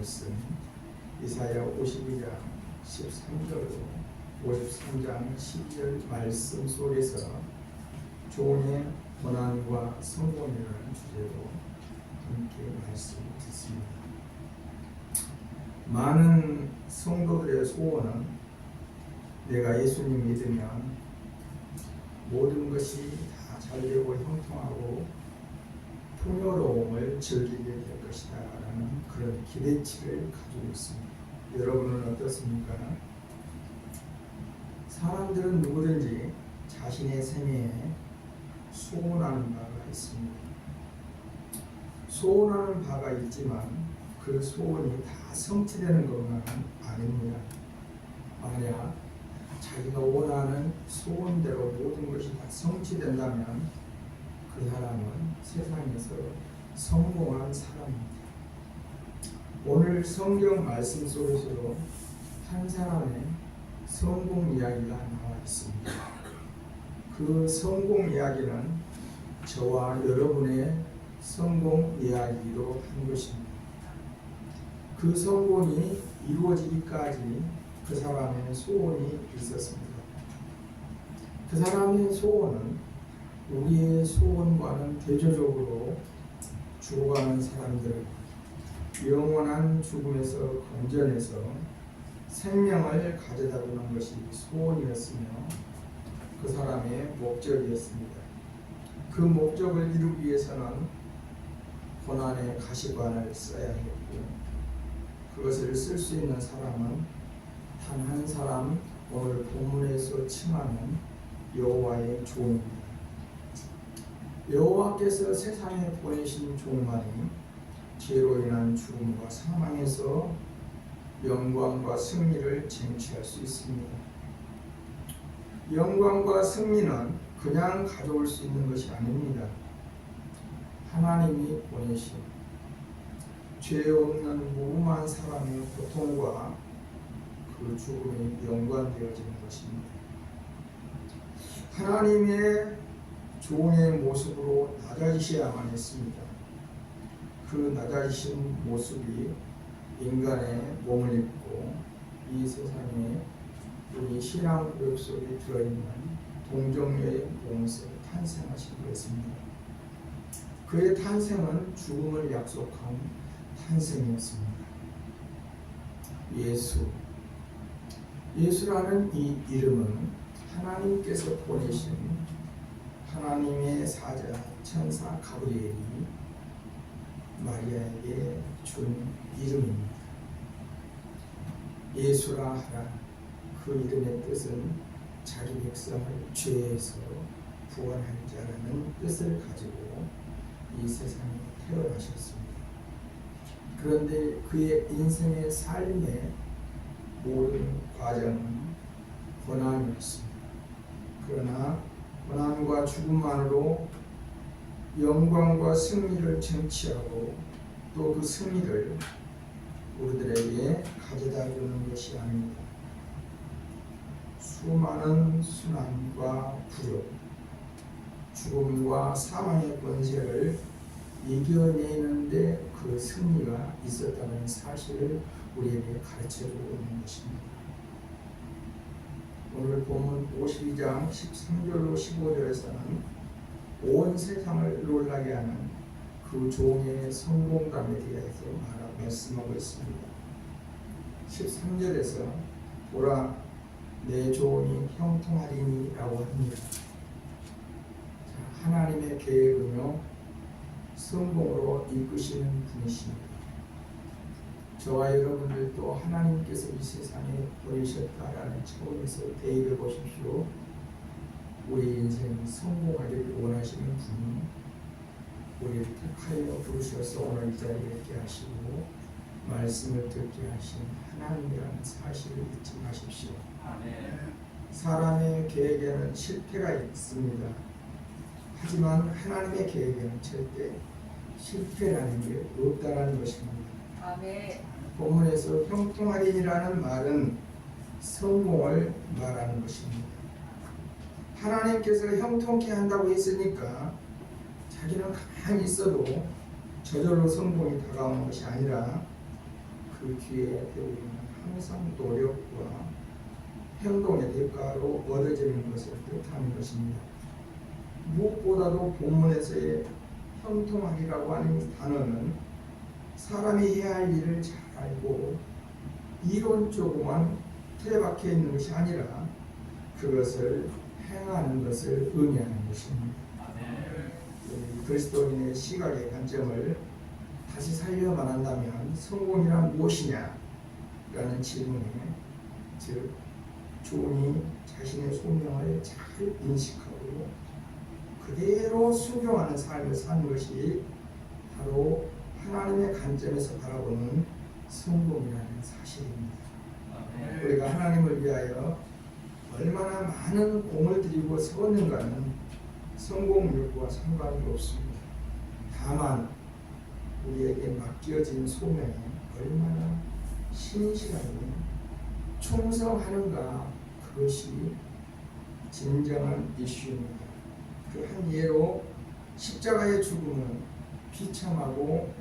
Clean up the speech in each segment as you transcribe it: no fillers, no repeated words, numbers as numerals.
말씀 이사야 52장 13절로 53장 12절 말씀 속에서 종의 고난과 성공이라는 주제로 함께 말씀을 듣습니다. 많은 성도들의 소원은 내가 예수님 믿으면 모든 것이 다 잘되고 형통하고 풍요로움을 즐기게 될 것이다 라는 그런 기대치를 가지고 있습니다. 여러분은 어떻습니까? 사람들은 누구든지 자신의 생애에 소원하는 바가 있습니다. 소원하는 바가 있지만 그 소원이 다 성취되는 것만은 아닙니다. 만약 자기가 원하는 소원대로 모든 것이 다 성취된다면 그 사람은 세상에서 성공한 사람입니다. 오늘 성경 말씀 속에서도 한 사람의 성공 이야기가 나와 있습니다. 그 성공 이야기는 저와 여러분의 성공 이야기로 한 것입니다. 그 성공이 이루어지기까지 그 사람의 소원이 있었습니다. 그 사람의 소원은 우리의 소원과는 대조적으로 죽어가는 사람들을 영원한 죽음에서 건져내서 생명을 가져다 주는 것이 소원이었으며 그 사람의 목적이었습니다. 그 목적을 이루기 위해서는 고난의 가시관을 써야 했고 그것을 쓸 수 있는 사람은 단 한 사람, 오늘 본문에서 칭하는 여호와의 종입니다. 여호와께서 세상에 보내신 종만이 죄로 인한 죽음과 사망에서 영광과 승리를 쟁취할 수 있습니다. 영광과 승리는 그냥 가져올 수 있는 것이 아닙니다. 하나님이 보내신 죄 없는 무辜한 사람의 고통과 그 죽음이 연관되어지는 것입니다. 하나님의 종의 모습으로 낮아지셔야만 했습니다. 그 낮아지신 모습이 인간의 몸을 입고 이 세상에 우리 신앙 고백 속에 들어있는 동정녀의 몸에서 탄생하신 것입니다. 그의 탄생은 죽음을 약속한 탄생이었습니다. 예수라는 이 이름은 하나님께서 보내신 하나님의 사자 천사 가브리엘이 마리아에게 준 이름입니다. 예수라 하라. 그 이름의 뜻은 자기 백성을 죄에서 구원할 자라는 뜻을 가지고 이 세상에 태어나셨습니다. 그런데 그의 인생의 삶의 모든 과정은 고난이었습니다. 그러나 고난과 죽음만으로 영광과 승리를 쟁취하고 또 그 승리를 우리들에게 가져다 주는 것이 아닙니다. 수많은 순환과 굴욕, 죽음과 사망의 권세를 이겨내는데 그 승리가 있었다는 사실을 우리에게 가르쳐주고 있는 것입니다. 오늘 본문 52장 13절로 15절에서는 온 세상을 놀라게 하는 그 종의 성공감에 대해서 말씀하고 있습니다. 13절에서 보라 내 종이 형통하리니 라고 합니다. 하나님의 계획은요 성공으로 이끄시는 분이십니다. 저와 여러분들도 하나님께서 이 세상에 보내셨다라는 차원에서 대입해 보십시오. 우리 인생 성공하기를 원하시는 분이 우리를 택하여 부르셔서 오늘 이 자리에 있게 하시고 말씀을 듣게 하신 하나님이라는 사실을 잊지 마십시오. 사람의 계획에는 실패가 있습니다. 하지만 하나님의 계획에는 절대 실패라는 게 없다라는 것입니다. 아멘. 본문에서 형통하리니라는 말은 성공을 말하는 것입니다. 하나님께서 형통케 한다고 했으니까 자기는 가만히 있어도 저절로 성공이 다가오는 것이 아니라 그 그 뒤에 배우는 항상 노력과 행동의 대가로 얻어지는 것을 뜻하는 것입니다. 무엇보다도 본문에서의 형통하기라고 하는 단어는 사람이 해야 할 일을 잘 알고 이론적으로만 틀에 박혀 있는 것이 아니라 그것을 행하는 것을 의미하는 것입니다. 그리스도인의 시각의 관점을 다시 살려 말한다면 성공이란 무엇이냐? 라는 질문에 즉 종이 자신의 소명을 잘 인식하고 그대로 순종하는 삶을 사는 것이 바로 하나님의 관점에서 바라보는 성공이라는 사실입니다. 우리가 하나님을 위하여 얼마나 많은 공을 들이고 세웠는가는 성공률과 상관이 없습니다. 다만 우리에게 맡겨진 소명에 얼마나 신실하게 충성하는가, 그것이 진정한 이슈입니다. 그 한 예로 십자가의 죽음은 비참하고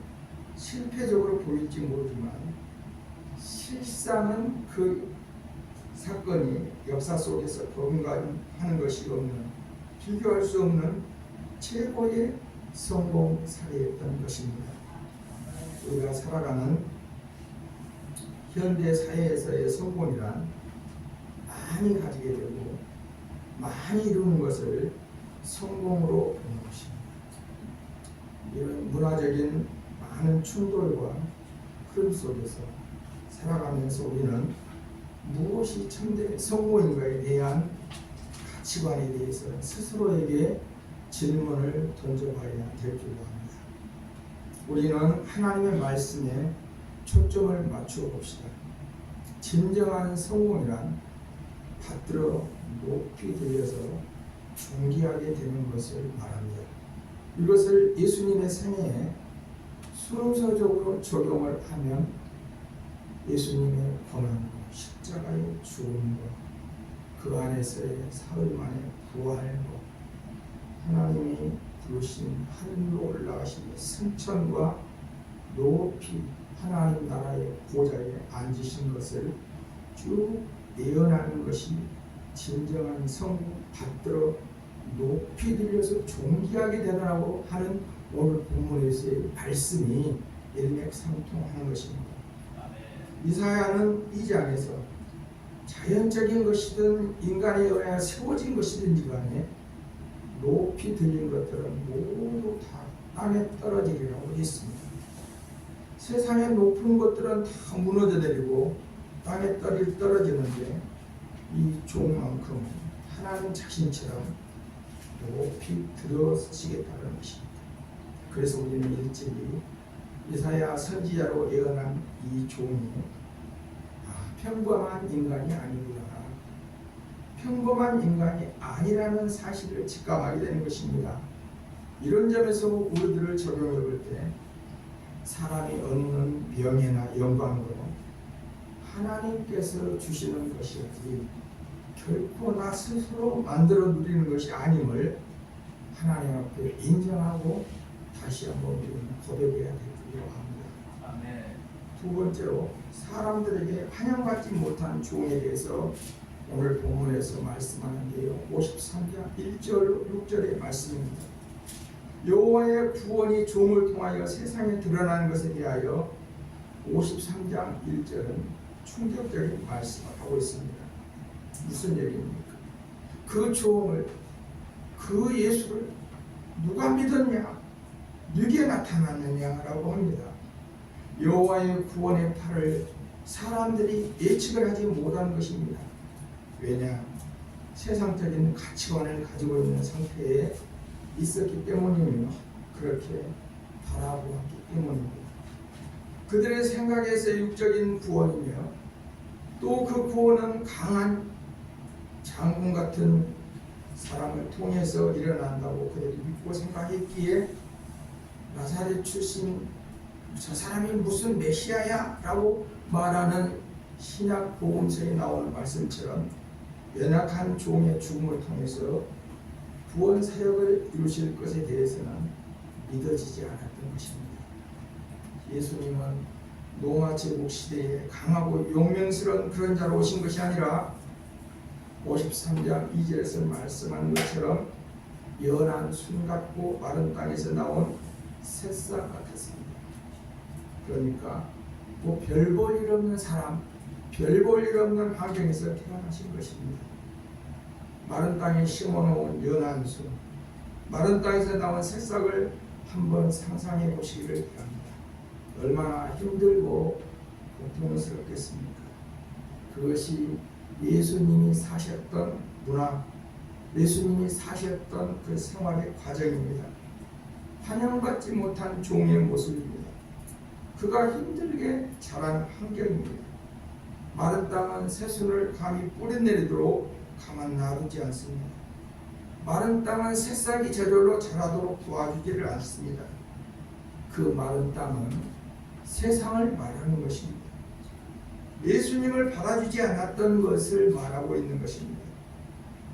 실패적으로 보일지 모르지만 실상은 그 사건이 역사 속에서 버금가는 것이 없는, 비교할 수 없는 최고의 성공 사례였던 것입니다. 우리가 살아가는 현대 사회에서의 성공이란 많이 가지게 되고 많이 이루는 것을 성공으로 보는 것입니다. 이런 문화적인 많은 충돌과 흐름 속에서 살아가면서 우리는 무엇이 참된 성공인가에 대한 가치관에 대해서 스스로에게 질문을 던져봐야 될 줄 압니다. 우리는 하나님의 말씀에 초점을 맞추어 봅시다. 진정한 성공이란 받들어 높이 들여서 존귀하게 되는 것을 말합니다. 이것을 예수님의 생애에 순서적으로 적용을 하면 예수님의 고난과 십자가의 죽음과 그 안에서의 사흘 만에 부활과 하나님이 부르신 하늘로 올라가신 승천과 높이 하나님 나라의 보좌에 앉으신 것을 쭉 예언하는 것이 진정한 성공, 받들어 높이 들려서 존귀하게 되라고 하는 오늘 본문에서의 말씀이 일맥상통하는 것입니다. 이사야는 이 장에서 자연적인 것이든 인간에 의하여 세워진 것이든지 간에 높이 들린 것들은 모두 다 땅에 떨어지리라고 했습니다. 세상의 높은 것들은 다 무너져 내리고 땅에 떨어지는데 이 종만큼 하나님 자신처럼 높이 들어서시겠다는 것입니다. 그래서 우리는 일찍이 이사야 선지자로 예언한 이 종이 평범한 인간이 아니구나, 평범한 인간이 아니라는 사실을 직감하게 되는 것입니다. 이런 점에서 우리들을 적용해 볼 때 사람이 얻는 명예나 영광으로 하나님께서 주시는 것이지 결코 나 스스로 만들어 누리는 것이 아님을 하나님 앞에 인정하고 다시 한번 우리는 고백해야 될 줄로 합니다. 두 번째로 사람들에게 환영받지 못한 종에 대해서 오늘 본문에서 말씀하는데요. 53장 1절 6절의 말씀입니다. 여호와의 구원이 종을 통하여 세상에 드러나는 것에 대하여 53장 1절은 충격적인 말씀을 하고 있습니다. 무슨 얘기입니까? 그 종을, 그 예수를 누가 믿었냐? 누게 나타났느냐라고 합니다. 여호와의 구원의 팔을 사람들이 예측을 하지 못한 것입니다. 왜냐? 세상적인 가치관을 가지고 있는 상태에 있었기 때문이며 그렇게 바라보았기 때문입니다. 그들의 생각에서 육적인 구원이며 또 그 구원은 강한 장군 같은 사람을 통해서 일어난다고 그들이 믿고 생각했기에 나사렛 출신 저 사람이 무슨 메시아야? 라고 말하는 신약 복음서에 나오는 말씀처럼 연약한 종의 죽음을 통해서 구원 사역을 이루실 것에 대해서는 믿어지지 않았던 것입니다. 예수님은 로마 제국 시대에 강하고 용맹스러운 그런 자로 오신 것이 아니라 53장 2절에서 말씀한 것처럼 연한 순 같고 마른 땅에서 나온 새싹 같았습니다. 그러니까 뭐 별 볼 일 없는 사람, 별 볼 일 없는 환경에서 태어나신 것입니다. 마른 땅에 심어놓은 연한 순, 마른 땅에서 나온 새싹을 한번 상상해 보시기를 바랍니다. 얼마나 힘들고 고통스럽겠습니까? 그것이 예수님이 사셨던 문화, 예수님이 사셨던 그 생활의 과정입니다. 환영받지 못한 종의 모습입니다. 그가 힘들게 자란 환경입니다. 마른 땅은 새순을 감히 뿌리내리도록 가만 놔두지 않습니다. 마른 땅은 새싹이 저절로 자라도록 도와주지를 않습니다. 그 마른 땅은 세상을 말하는 것입니다. 예수님을 받아주지 않았던 것을 말하고 있는 것입니다.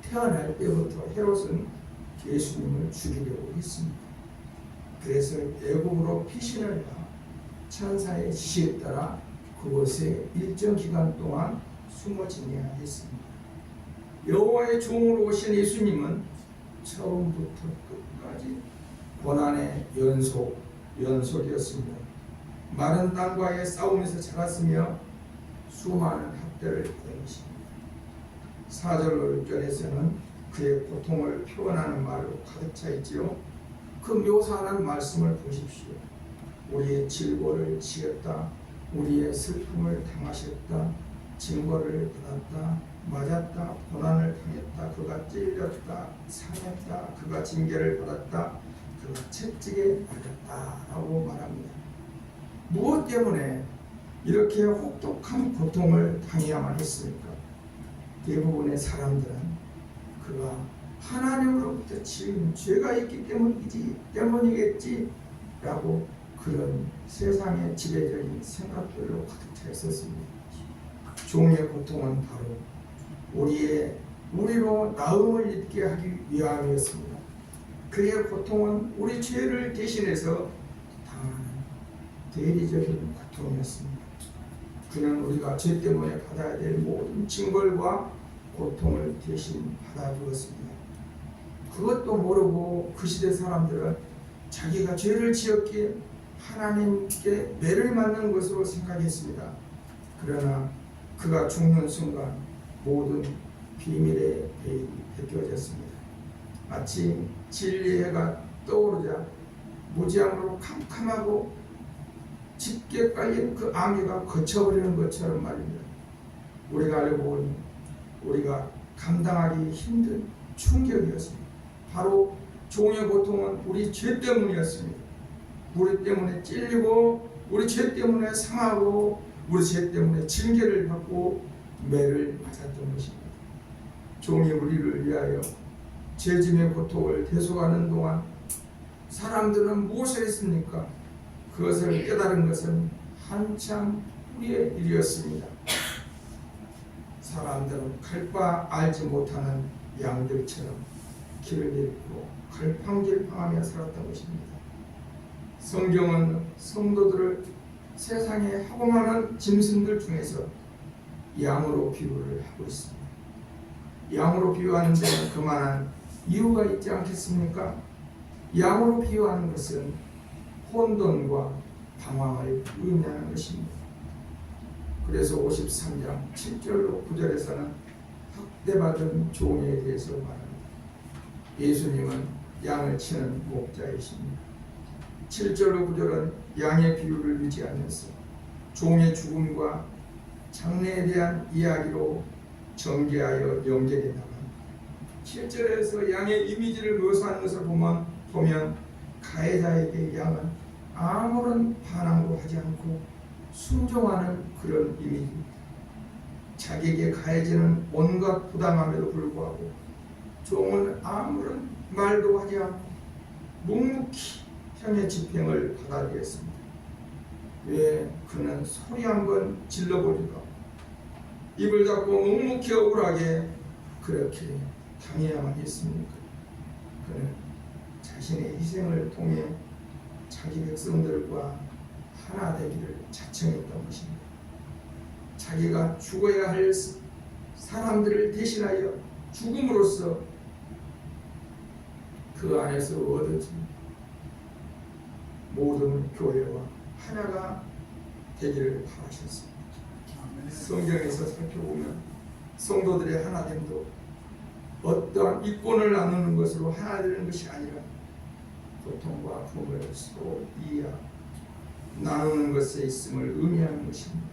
태어날 때부터 헤롯은 예수님을 죽이려고 했습니다. 그래서 애굽으로 피신을 하 천사의 지시에 따라 그곳에 일정 기간 동안 숨어 지내야 했습니다. 여호와의 종으로 오신 예수님은 처음부터 끝까지 고난의 연속이었습니다. 마른 땅과의 싸움에서 자랐으며 수많은 학대를 받은 것입니다. 4절 5절에서는 그의 고통을 표현하는 말로 가득 차 있지요. 그 묘사하는 말씀을 보십시오. 우리의 질고를 지었다. 우리의 슬픔을 당하셨다. 징벌을 받았다. 맞았다. 고난을 당했다. 그가 찔렸다. 상했다. 그가 징계를 받았다. 그가 채찍에 맞았다 라고 말합니다. 무엇 때문에 이렇게 혹독한 고통을 당해야만 했습니까? 대부분의 사람들은 그가 하나님으로부터 지은 죄가 있기 때문이겠지 라고 그런 세상의 지배적인 생각들로 가득 차 있었습니다. 종의 고통은 바로 우리로 나음을 입게 하기 위함이었습니다. 그의 고통은 우리 죄를 대신해서 당하는 대리적인 고통이었습니다. 그는 우리가 죄 때문에 받아야 될 모든 징벌과 고통을 대신 받아주었습니다. 그것도 모르고 그 시대 사람들은 자기가 죄를 지었기에 하나님께 매를 맞는 것으로 생각했습니다. 그러나 그가 죽는 순간 모든 비밀의 배일이 벗겨졌습니다. 마치 진리의 해가 떠오르자 무지함으로 캄캄하고 짙게 깔린 그 안개가 거쳐버리는 것처럼 말입니다. 우리가 알고 보니 우리가 감당하기 힘든 충격이었습니다. 바로 종의 고통은 우리 죄 때문이었습니다. 우리 때문에 찔리고 우리 죄 때문에 상하고 우리 죄 때문에 징계를 받고 매를 맞았던 것입니다. 종이 우리를 위하여 죄짐의 고통을 대속하는 동안 사람들은 무엇을 했습니까? 그것을 깨달은 것은 한참 후의 일이었습니다. 사람들은 갈 바 알지 못하는 양들처럼 길을 잃고 갈팡질팡하며 살았던 것입니다. 성경은 성도들을 세상에 하고 많은 짐승들 중에서 양으로 비유를 하고 있습니다. 양으로 비유하는 데는 그만한 이유가 있지 않겠습니까? 양으로 비유하는 것은 혼돈과 방황을 의미하는 것입니다. 그래서 53장 7절로 9절에서는 학대받은 종에 대해서 말합니다. 예수님은 양을 치는 목자이십니다. 7절로 9절은 양의 비유를 유지하면서 종의 죽음과 장래에 대한 이야기로 전개하여 연결해 나갑니다. 7절에서 양의 이미지를 묘사하는 것을 보면 가해자에게 양은 아무런 반항도 하지 않고 순종하는 그런 이미지입니다. 자기에게 가해지는 온갖 부당함에도 불구하고 종은 아무런 말도 하지 않고 묵묵히 형의 집행을 받아들였습니다. 왜 그는 소리 한번 질러보지도 않고 입을 닫고 묵묵히 억울하게 그렇게 당해야만 했습니까? 그는 자신의 희생을 통해 자기 백성들과 하나 되기를 자청했던 것입니다. 자기가 죽어야 할 사람들을 대신하여 죽음으로써 그 안에서 얻어진 모든 교회와 하나가 되기를 바라셨습니다. 성경에서 살펴보면 성도들의 하나됨도 어떠한 이권을 나누는 것으로 하나 되는 것이 아니라 고통과 품을 서로 이해하고 나누는 것에 있음을 의미하는 것입니다.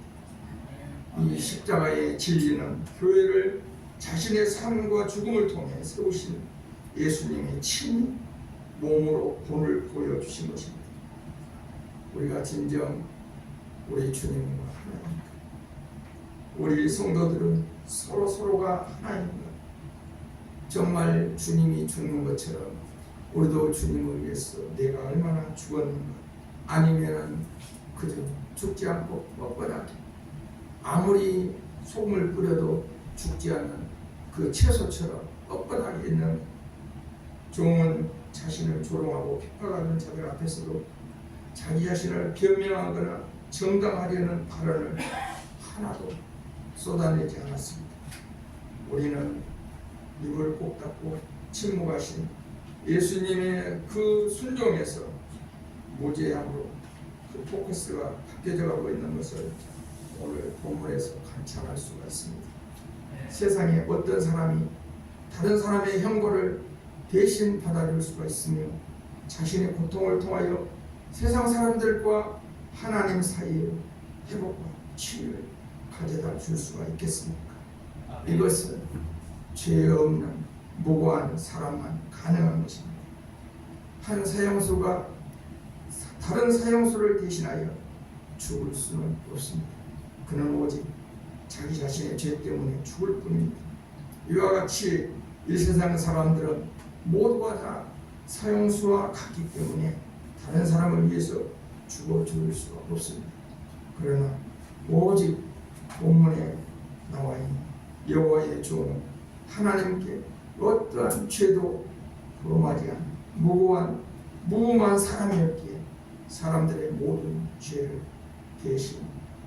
이 십자가의 진리는 교회를 자신의 삶과 죽음을 통해 세우신 예수님의 친히 몸으로 본을 보여주신 것입니다. 우리가 진정 우리 주님과 하나입니다. 우리 성도들은 서로가 하나입니다. 정말 주님이 죽는 것처럼 우리도 주님을 위해서 내가 얼마나 죽었는가, 아니면 그저 죽지 않고 뻣뻣하게 아무리 소금을 뿌려도 죽지 않는 그 채소처럼 뻣뻣하게 있는 종은 자신을 조롱하고 핍박하는 자들 앞에서도 자기 자신을 변명하거나 정당하려는 발언을 하나도 쏟아내지 않았습니다. 우리는 입을 꼭 닫고 침묵하신 예수님의 그 순종에서 무제함으로 그 포커스가 바뀌어져 가고 있는 것을 오늘 본문에서 관찰할 수가 있습니다. 세상에 어떤 사람이 다른 사람의 형벌을 대신 받아줄 수가 있으며 자신의 고통을 통하여 세상 사람들과 하나님 사이에 회복과 치유를 가져다 줄 수가 있겠습니까? 이것은 죄 없는 무고한 사람만 가능한 것입니다. 한 사형수가 다른 사형수를 대신하여 죽을 수는 없습니다. 그는 오직 자기 자신의 죄 때문에 죽을 뿐입니다. 이와 같이 이 세상 사람들은 모두가 다 사형수와 같기 때문에 다른 사람을 위해서 죽어 죽을 수가 없습니다. 그러나 오직 본문에 나와 있는 여호와의 종은 하나님께 어떠한 죄도 범하지 않은 무고한 사람이었기에 사람들의 모든 죄를 대신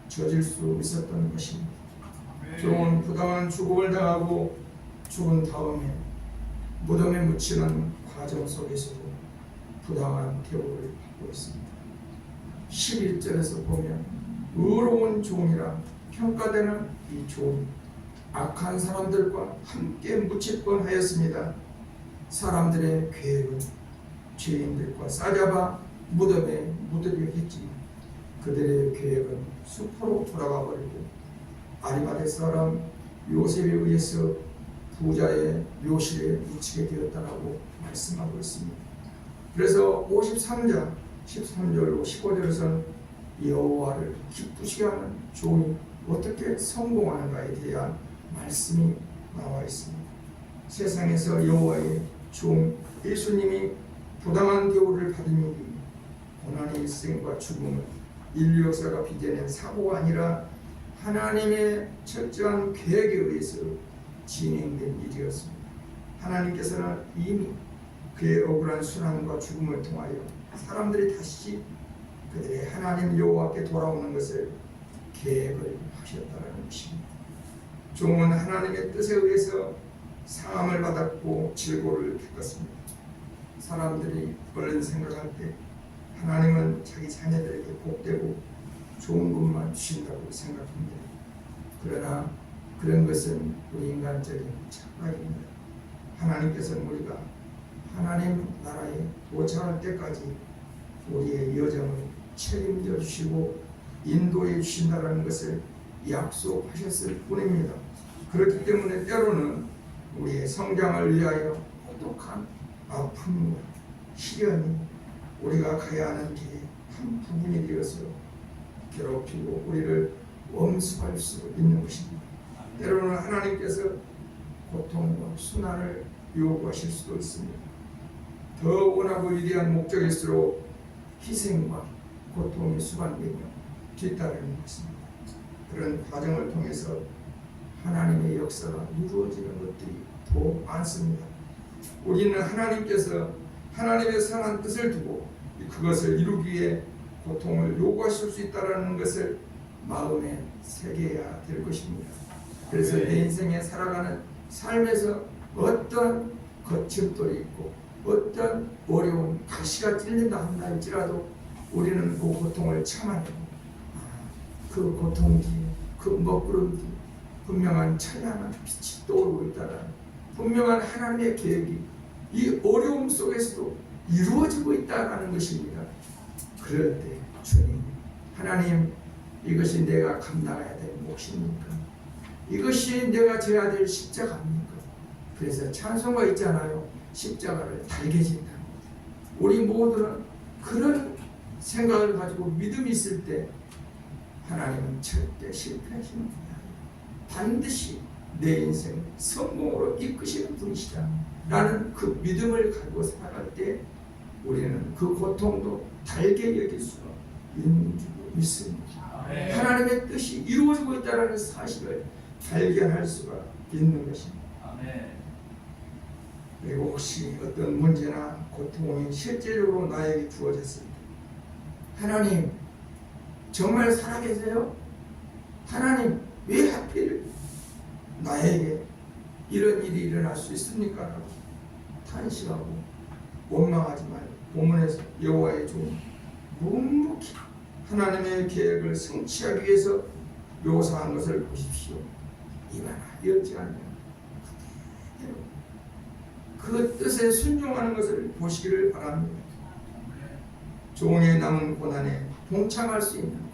저질 수 있었던 것입니다. 종은 부당한 죽음을 당하고 죽은 다음에 무덤에 묻히는 과정 속에서도 부당한 대우를 받고 있습니다. 11절에서 보면 의로운 종이라 평가되는 이 종이 악한 사람들과 함께 묻힐 뻔하였습니다. 사람들의 계획은 죄인들과 싸잡아 무덤에 묻으려 했지만 그들의 계획은 수포로 돌아가 버리고 아리마대 사람 요셉에 의해서 부자의 묘실에 묻히게 되었다라고 말씀하고 있습니다. 그래서 53장 13절로 15절에서는 여호와를 기쁘시게 하는 종이 어떻게 성공하는가에 대한 말씀이 나와 있습니다. 세상에서 여호와의 종 예수님이 부당한 대우를 받은 일이 고난의 일생과 죽음은 인류 역사가 빚어낸 사고가 아니라 하나님의 철저한 계획에 의해서 진행된 일이었습니다. 하나님께서는 이미 그의 억울한 순환과 죽음을 통하여 사람들이 다시 그들의 하나님 여호와께 돌아오는 것을 계획을 하셨다는 것입니다. 종은 하나님의 뜻에 의해서 상함을 받았고 질고를 겪었습니다. 사람들이 얼른 생각할 때 하나님은 자기 자녀들에게 복되고 좋은 것만 주신다고 생각합니다. 그러나 그런 것은 우리 인간적인 착각입니다. 하나님께서는 우리가 하나님 나라에 도착할 때까지 우리의 여정을 책임져 주시고 인도해 주신다는 것을 약속하셨을 뿐입니다. 그렇기 때문에 때로는 우리의 성장을 위하여 혹독한 아픔과 시련이 우리가 가야 하는 길의 한 부분이 되어서 괴롭히고 우리를 엄습할 수 있는 것입니다. 때로는 하나님께서 고통과 순환을 요구하실 수도 있습니다. 더 원하고 위대한 목적일수록 희생과 고통이 수반되며 뒤따르는 것입니다. 그런 과정을 통해서 하나님의 역사가 이루어지는 것들이 더 많습니다. 우리는 하나님께서 하나님의 선한 뜻을 두고 그것을 이루기 위해 고통을 요구하실 수 있다는 것을 마음에 새겨야 될 것입니다. 그래서 내 인생에 살아가는 삶에서 어떤 거침돌이 있고 어떤 어려운 가시가 찔린다 한다 할지라도 우리는 그 고통을 참아내고 그 고통 뒤에 그 먹구름 뒤에 분명한 찬란한 빛이 떠오르고 있다는 분명한 하나님의 계획이 이 어려움 속에서도 이루어지고 있다는 것입니다. 그럴 때 주님, 하나님, 이것이 내가 감당해야 될 몫입니까? 이것이 내가 져야 될 십자가입니까? 그래서 찬송가 있잖아요. 십자가를 달게 진다. 우리 모두는 그런 생각을 가지고 믿음이 있을 때 하나님은 절대 실패하시는 분이 아니에요. 반드시 내 인생을 성공으로 이끄시는 분이시다 라는 그 믿음을 가지고 살아갈 때 우리는 그 고통도 달게 여길 수가 있는 줄 믿습니다. 하나님의 뜻이 이루어지고 있다는 사실을 발견할 수가 있는 것입니다. 그리고 혹시 어떤 문제나 고통이 실제적으로 나에게 주어졌을 때 하나님 정말 살아계세요? 하나님 왜 하필 나에게 이런 일이 일어날 수 있습니까? 라고 탄식하고 원망하지 말고 본문에서 여호와의 종 묵묵히 하나님의 계획을 성취하기 위해서 묘사한 것을 보십시오. 입 하나 열지 않는 그 뜻에 순종하는 것을 보시기를 바랍니다. 종의 남은 고난에 동참할 수 있는 것,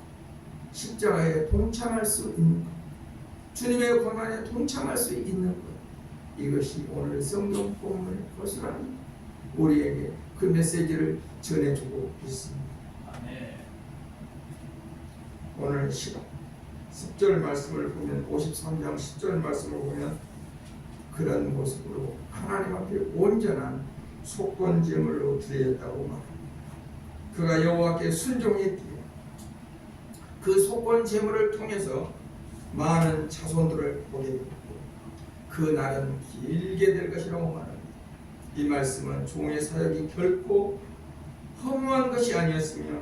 십자가에 동참할 수 있는 것, 주님의 고난에 동참할 수 있는 것, 이것이 오늘 성경 본문의 고스란히 우리에게 그 메시지를 전해주고 있습니다. 오늘 10절 말씀을 보면 53장 10절 말씀을 보면 그런 모습으로 하나님 앞에 온전한 속건제물로 드렸다고 말합니다. 그가 여호와께 순종했기에 그 속건제물을 통해서 많은 자손들을 보게 되었고 그 날은 길게 될 것이라고 말합니다. 이 말씀은 종의 사역이 결코 허무한 것이 아니었으며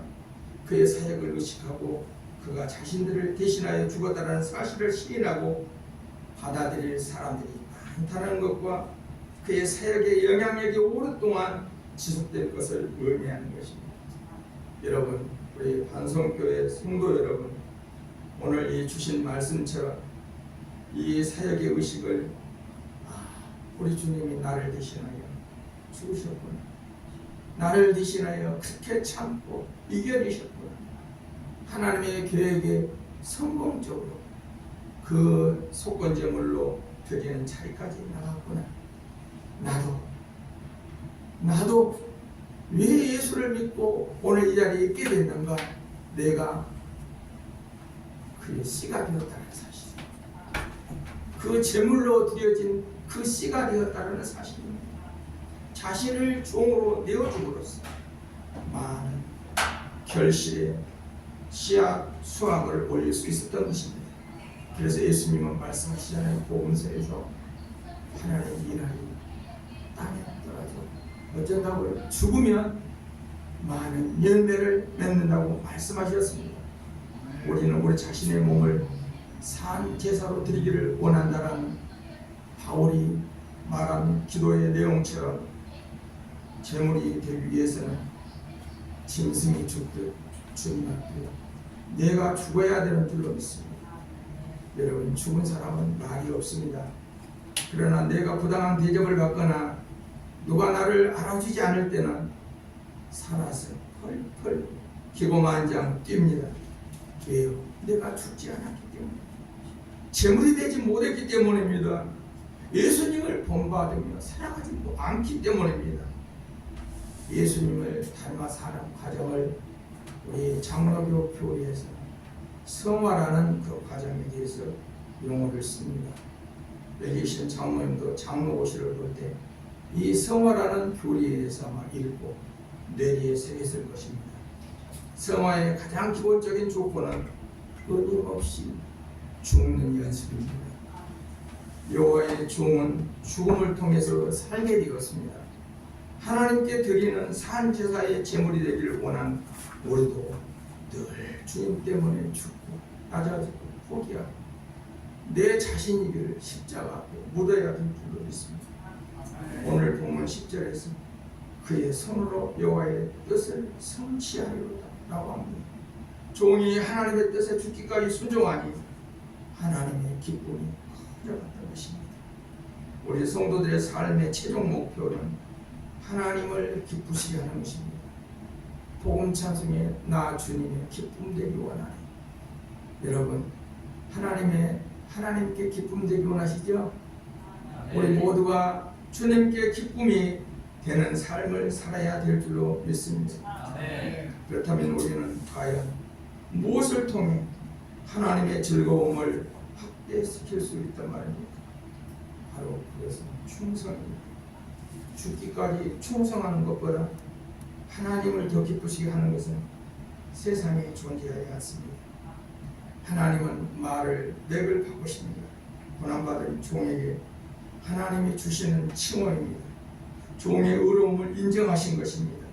그의 사역을 의식하고 그가 자신들을 대신하여 죽었다는 사실을 시인하고 받아들일 사람들이 많다는 것과 그의 사역의 영향력이 오랫동안 지속될 것을 의미하는 것입니다. 여러분, 우리 반성교회 성도 여러분, 오늘 이 주신 말씀처럼 이 사역의 의식을 우리 주님이 나를 대신하여 죽으셨구나, 나를 대신하여 그렇게 참고 이겨내셨구나, 하나님의 계획에 성공적으로 그 속건제물로 드리는 자리까지 나갔구나. 나도 왜 예수를 믿고 오늘 이 자리에 있게 됐는가? 내가 그의 씨가 되었다는 사실, 그 제물로 드려진 그 씨가 되었다는 사실입니다. 자신을 종으로 내어줌으로써 많은 결실에 씨앗 수확을 올릴 수 있었던 것입니다. 그래서 예수님은 말씀하시잖아요. 복음서에서 하나님 이 날이 땅에 떨어져 어쩐다고요? 죽으면 많은 열매를 맺는다고 말씀하셨습니다. 우리는 우리 자신의 몸을 산 제사로 드리기를 원한다는 바울이 말한 기도의 내용처럼 제물이 되기 위해서는 짐승이 죽듯 주님 앞에 내가 죽어야 되는 줄로 믿습니다. 여러분, 죽은 사람은 말이 없습니다. 그러나 내가 부당한 대접을 받거나 누가 나를 알아주지 않을 때는 살아서 펄펄 기고만장 뜁니다. 왜요? 내가 죽지 않았기 때문에, 제물이 되지 못했기 때문입니다. 예수님을 본받으며 살아가지 않기 때문입니다. 예수님을 닮아 사는 과정을 우리 장로교 교리에서 성화라는 그 과정에 대해서 용어를 씁니다. 여기 계신 장로님도 장로고시를 볼 때 이 성화라는 교리에 대해서 아마 읽고 뇌리에 새겼을 것입니다. 성화의 가장 기본적인 조건은 끊임없이 죽는 연습입니다. 여호와의 종은 죽음을 통해서 살게 되었습니다. 하나님께 드리는 산 제사의 제물이 되기를 원한 우리도 늘 주님 때문에 죽고 낮아지고 포기하고 내 자신이기를 십자가 앞에 묻어야 될 줄로 믿습니다. 오늘 본문 10절에서 그의 손으로 여호와의 뜻을 성취하리로다 라고 합니다. 종이 하나님의 뜻에 죽기까지 순종하니 하나님의 기쁨이 커져갔던 것입니다. 우리 성도들의 삶의 최종 목표는 하나님을 기쁘시게 하는 것입니다. 복음 찬송에 나 주님의 기쁨 되기 원하니. 여러분 하나님께 기쁨 되기 원하시죠? 우리 모두가 주님께 기쁨이 되는 삶을 살아야 될 줄로 믿습니다. 그렇다면 우리는 과연 무엇을 통해 하나님의 즐거움을 확대시킬 수 있단 말입니까? 바로 그것은 충성입니다. 죽기까지 충성하는 것보다 하나님을 더 기쁘시게 하는 것은 세상에 존재하지 않습니다. 하나님은 말을 맥을 바꾸십니다. 고난받은 종에게 하나님이 주시는 칭호입니다. 종의 의로움을 인정하신 것입니다.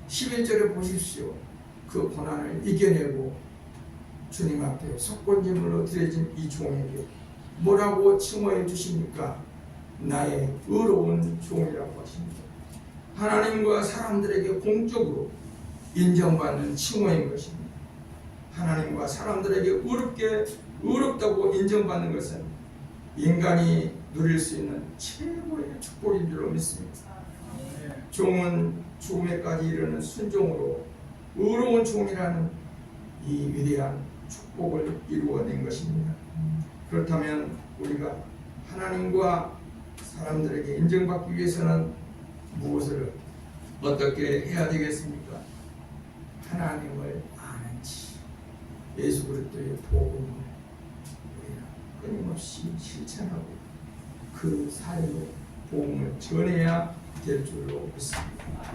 11절에 보십시오. 그 고난을 이겨내고 주님 앞에 속건제물로 드려진 이 종에게 뭐라고 칭호해 주십니까? 나의 의로운 종이라고 하십니다. 하나님과 사람들에게 공적으로 인정받는 칭호인 것입니다. 하나님과 사람들에게 의롭다고 인정받는 것은 인간이 누릴 수 있는 최고의 축복인 줄로 믿습니다. 종은 죽음에까지 이르는 순종으로 의로운 종이라는 이 위대한 축복을 이루어낸 것입니다. 그렇다면 우리가 하나님과 사람들에게 인정받기 위해서는 무엇을 어떻게 해야 되겠습니까? 하나님을 아는지 예수 그리스도의 복음을 우리가 끊임없이 실천하고 그 삶의 복음을 전해야 될 줄로 믿습니다.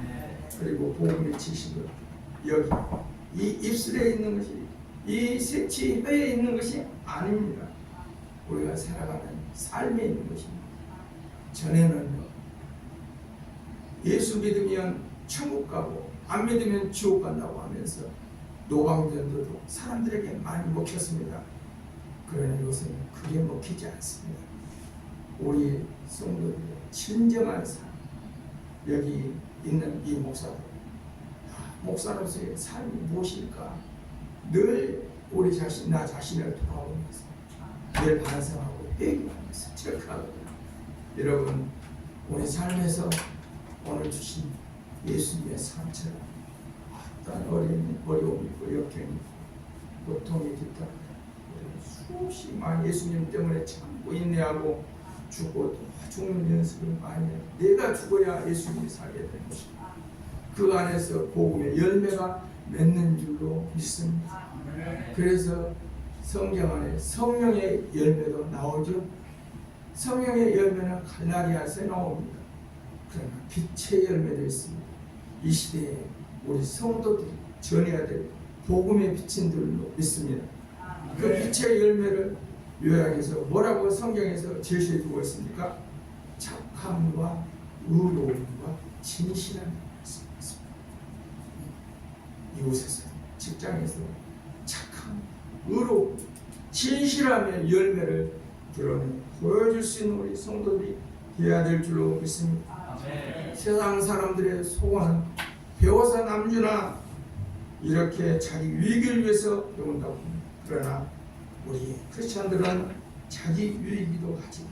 그리고 복음의 지식은 여기 이 입술에 있는 것이 이 색치 혀에 있는 것이 아닙니다. 우리가 살아가는 삶에 있는 것입니다. 전에는 예수 믿으면 천국 가고 안 믿으면 지옥 간다고 하면서 노방전도도 사람들에게 많이 먹혔습니다. 그러나 요새는 그게 먹히지 않습니다. 우리 성도들의 진정한 삶, 여기 있는 이 목사들, 목사로서의 삶이 무엇일까? 늘 우리 나 자신을 돌아보면서 늘 반성하고 회개하면서 체크하거든요. 여러분, 우리 삶에서 오늘 주신 예수님의 삶처럼 어떤 어려움이 있고 역경이 있고 고통이 뒤따라 수없이 많이 예수님 때문에 참고 인내하고 죽고 또 죽는 연습을 많이 해요. 내가 죽어야 예수님이 살게 되는 것입니다. 그 안에서 복음의 열매가 맺는 줄로 믿습니다. 그래서 성경 안에 성령의 열매도 나오죠. 성령의 열매는 갈라디아서에 나옵니다. 그러나 빛의 열매도 있습니다. 이 시대에 우리 성도들이 전해야 될 복음의 빛인 줄로 믿습니다. 그 빛의 열매를 요약해서 뭐라고 성경에서 제시해 주고 있습니까? 착함과 의로움과 진실함이 있습니다. 이곳에서 직장에서 착함, 의로움, 진실함의 열매를 드러내 보여줄 수 있는 우리 성도들이 되어야 될 줄로 믿습니다. 세상 사람들의 소원은 배워서 남주나 이렇게 자기 유익을 위해서 배운다고 합니다. 그러나 우리 크리스찬들은 자기 유익이도 가지만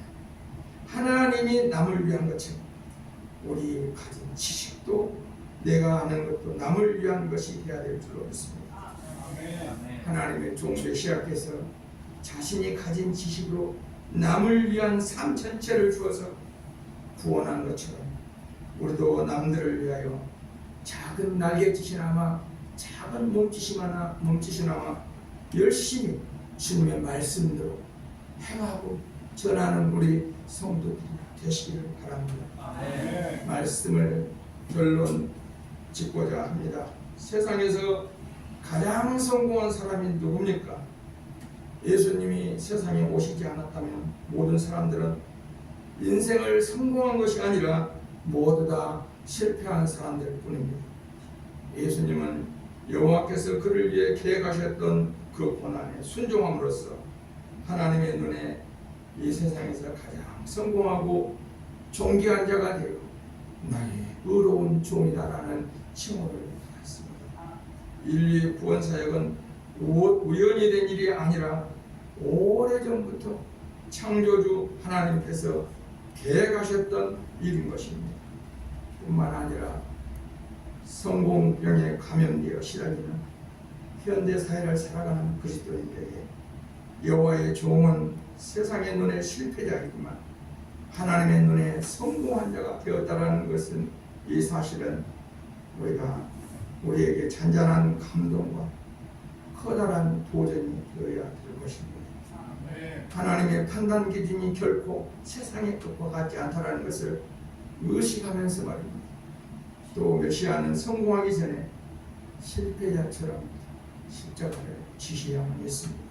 하나님이 남을 위한 것처럼 우리 가진 지식도 내가 아는 것도 남을 위한 것이 되어야 될 줄로 믿습니다. 하나님의 종들 시작해서 자신이 가진 지식으로 남을 위한 삶 전체를 주어서 구원한 것처럼 우리도 남들을 위하여 작은 날갯짓이나마 작은 몸짓이나마 열심히 주님의 말씀대로 행하고 전하는 우리 성도들이 되시기를 바랍니다. 말씀을 결론 짓고자 합니다. 세상에서 가장 성공한 사람이 누굽니까? 예수님이 세상에 오시지 않았다면 모든 사람들은 인생을 성공한 것이 아니라 모두 다 실패한 사람들 뿐입니다. 예수님은 여호와께서 그를 위해 계획하셨던 그 고난에 순종함으로써 하나님의 눈에 이 세상에서 가장 성공하고 존귀한 자가 되어 나의 의로운 종이다라는 칭호를 받았습니다. 인류의 구원 사역은 우연히 된 일이 아니라 오래전부터 창조주 하나님께서 계획하셨던 일인 것입니다. 뿐만 아니라 성공병에 감염되어 시달리는 현대 사회를 살아가는 그리스도인들에게 여호와의 종은 세상의 눈에 실패자이지만 하나님의 눈에 성공한 자가 되었다라는 것은, 이 사실은 우리에게 잔잔한 감동과 커다란 도전이 되어야 될 것입니다. 하나님의 판단 기준이 결코 세상의 것과 같지 않다는 것을 의식하면서 말입니다. 또 메시아는 성공하기 전에 실패자처럼 십자가를 지셔야만 했습니다.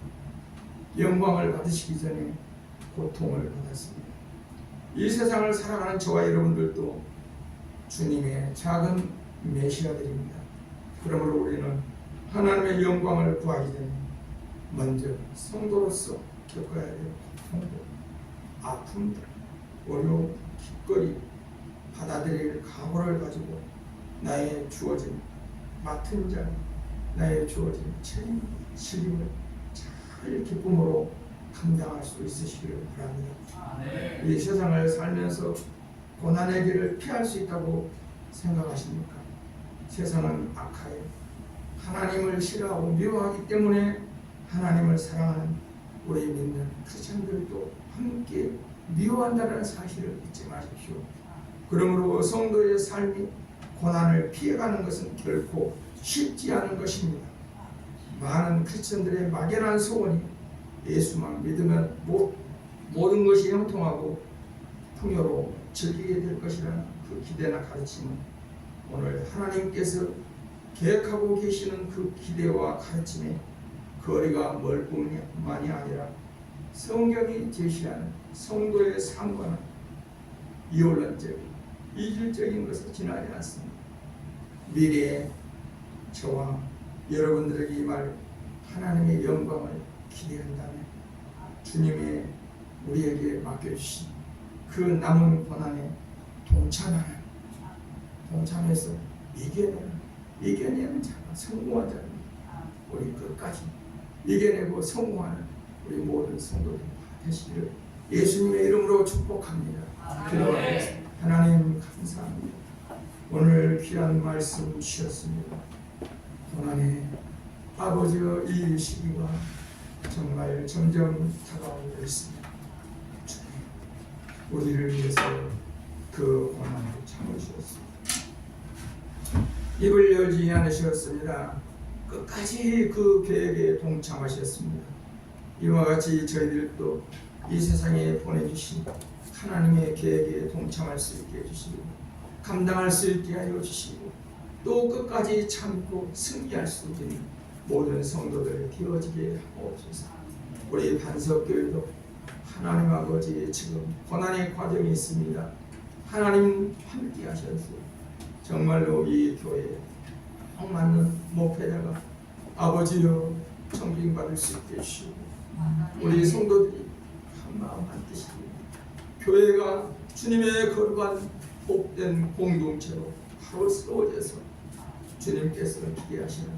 영광을 받으시기 전에 고통을 받았습니다. 이 세상을 살아가는 저와 여러분들도 주님의 작은 메시아들입니다. 그러므로 우리는 하나님의 영광을 구하기 전에 먼저 성도로서 겪어야 될 고통들, 아픔들, 어려움, 기꺼이 받아들일 각오를 가지고 나의 주어진 맡은 자, 나의 주어진 책임을 잘 기쁨으로 감당할 수 있으시기를 바랍니다. 이 세상을 살면서 고난의 길을 피할 수 있다고 생각하십니까? 세상은 악하여 하나님을 싫어하고 미워하기 때문에 하나님을 사랑하는 우리 믿는 크리스천들도 함께 미워한다는 사실을 잊지 마십시오. 그러므로 성도의 삶이 고난을 피해가는 것은 결코 쉽지 않은 것입니다. 많은 크리스천들의 막연한 소원이 예수만 믿으면 모든 것이 형통하고 풍요로 즐기게 될 것이라는 그 기대나 가르침은 오늘 하나님께서 계획하고 계시는 그 기대와 가르침에 거리가 멀 뿐만이 아니라 성경이 제시하는 성도의 삶과는 이혼론적인 이질적인 것을 지나지 않습니다. 미래에 저와 여러분들에게 임할 하나님의 영광을 기대한다면 주님의 우리에게 맡겨주신 그 남은 고난에 동참해서 이겨내는 자가 성공한 자입니다. 우리 끝까지 이겨내고 성공하는 우리 모든 성도들 되시기를 예수님의 이름으로 축복합니다. 기도하겠습니다. 하나님 감사합니다. 오늘 귀한 말씀 주셨습니다. 고난의 아버지여, 이 시기가 정말 점점 다가오고 있습니다. 주님, 우리를 위해서 그 고난을 참으셨습니다. 입을 열지 않으셨습니다. 끝까지 그 계획에 동참하셨습니다. 이와 같이 저희들도 이 세상에 보내주신 하나님의 계획에 동참할 수 있게 해주시고 감당할 수 있게 하여 주시고 또 끝까지 참고 승리할 수 있는 모든 성도들 되어지게 하옵소서. 우리 반석교회도 하나님 아버지 지금 고난의 과정이 있습니다. 하나님 함께 하셔서 정말로 이 교회에 딱 맞는 목회자가 아버지여 청빙받을 수 있게 해주시고 우리 성도들이 한마음 한뜻이고 교회가 주님의 거룩한 복된 공동체로 바로 세워져서 주님께서 기대하시는